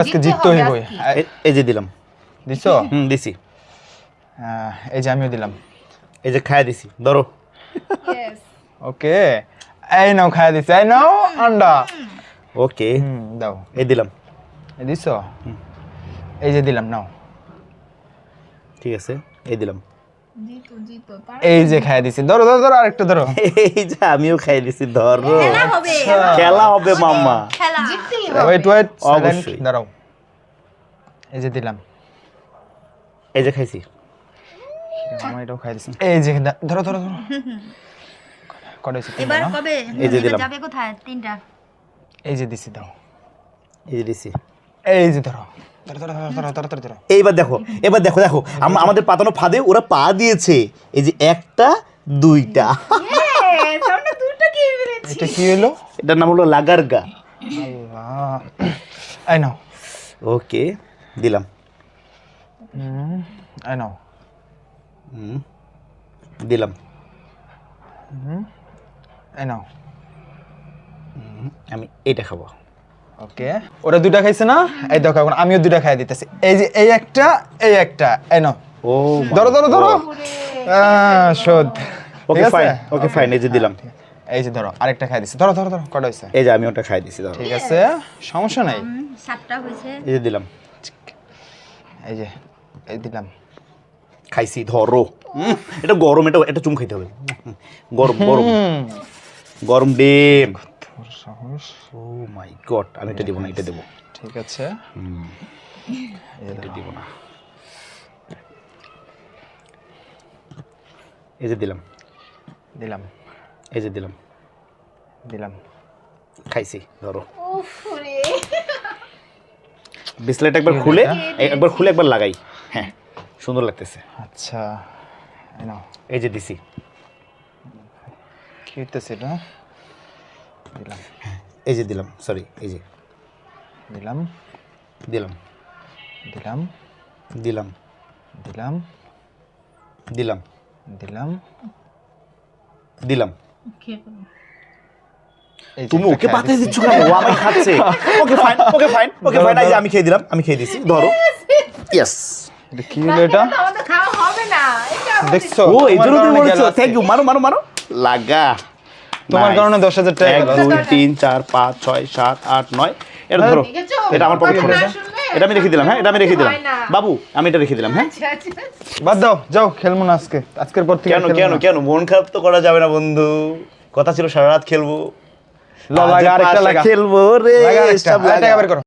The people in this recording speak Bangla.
আজকে জিততে হইব। এই যে দিলাম। দিছো? দিছি। এই যে আমিও দিলাম। এই যে খাইয়া দিছি, ধরো। ওকে, এই নাও খাইয়া দিছি, এই নাও আন্ডা। ওকে, দাও। এই দিলাম। এই দিছো? এই যে দিলাম, নাও। ঠিক আছে, এই দিলাম। এই যে খাইয়া দিছি, ধরো ধরো ধরো, আরেকটা ধরো। এই যে আমিও খাইয়া দিছি, ধরো। খেলা হবে মাম্মা। ওয়েট ওয়েট, অবশ্যই। দাঁড়াও। এই যে দিলাম। এই যে খাইছি। মামা এটাও খাইয়া দিছি। এই যে ধরো ধরো ধরো। করেছি এবার কবে? এই যে দিলাম। যাবে কোথায়? তিনটা। এই যে দিছি, দাও। এই যে দিছি। এই যে ধরো। ধরো ধরো ধরো ধরো ধরো ধরো। এইবার দেখো, এবার দেখো দেখো, আমাদের পাতানো ফাঁদে ওরা পা দিয়েছে। এই যে একটা, দুইটা। আমরা দুটো কি বেরেছি? এটা কি হলো? এটার নাম হলো লাগারগা। আল্লাহ, এই নাও। ওকে, দিলাম। এই নাও। দিলাম। এই নাও। আমি এটা খাবো। ওকে, ওরা দুইটা খাইছে না? এই দেখো, এখন আমিও দুইটা খাইয়া দিতেছি। এই যে এই একটা, এই একটা, এই নাও। ও ধরো ধরো ধরো। শোধ। ওকে ফাইন, ওকে ফাইন, এই যে দিলাম। এই যে ধরো, আরেকটা খাই দিছি। ধরো ধরো ধরো, কটা হইছে? এই যে আমি ওটা খাই দিছি, ধরো। ঠিক আছে, সমস্যা নাই। সাতটা হয়েছে। এই যে দিলাম। এই যে এই দিলাম। খাইছি, ধরো। এটা গরম, এটা চুম খাইতে হবে। গরম গরম গরম ডিম। সাহস। ও মাই গড, আমি এটা দেব না, এটা দেব। ঠিক আছে, এটা দিব না। এই যে দিলাম। দিলাম। এই যে দিলাম। দিলাম। খাইছি, ধরো। উফ রে। বিসলেট একবার খুলে, একবার লাগাই। হ্যাঁ, সুন্দর লাগতেছে। আচ্ছা, এই নাও। এই যে দিছি। কি হইতেছে এটা? দিলাম। এই যে দিলাম, সরি, এই যে দিলাম। দিলাম। দিলাম। দিলাম। দিলাম। দিলাম। দিলাম। দিলাম। এই যে তুমি একটা ওকে খাইয়া পাতে দিছি। দিচ্ছ কেন? ও আমায় খাচ্ছে। Okay fine, okay fine, okay fine. এই যে আমি খেয়ে দিলাম, আমি খেয়ে দিছি, ধরো। ইয়েস। এটা কি হলো এটা? আমাদের খাওয়া হবে না। এটা দেখছো? ও এই জন্য তুমি তোমার বলেছো। কারণে থ্যাংক ইউ, মারো মারো মারো। লাগা। তোমার কারণে 10,000 টাকা এক, গেল। 2, 3, 4, 5, 6, 7, 8, 9। এটা ধরো। দেখেছো? এটা আমার পকেটে কথা পড়ে। না শুনলে এটা আমি রেখে দিলাম, হ্যাঁ, এটা আমি রেখে দিলাম। হয় না। বাবু, আমি এটা রেখে দিলাম, হ্যাঁ। আচ্ছা আচ্ছা। বাদ দাও, যাও, খেলবো না আজকে। আজকের পর থেকে কেন খেলবো কেন না। কেন মন খারাপ তো করা যাবে না বন্ধু। কথা ছিল সারা রাত খেলবো। লাগা, আরেকটা লাগা। খেলবো রে। লাগা, আরেকটা। সব লাগা। টাকা বের করো।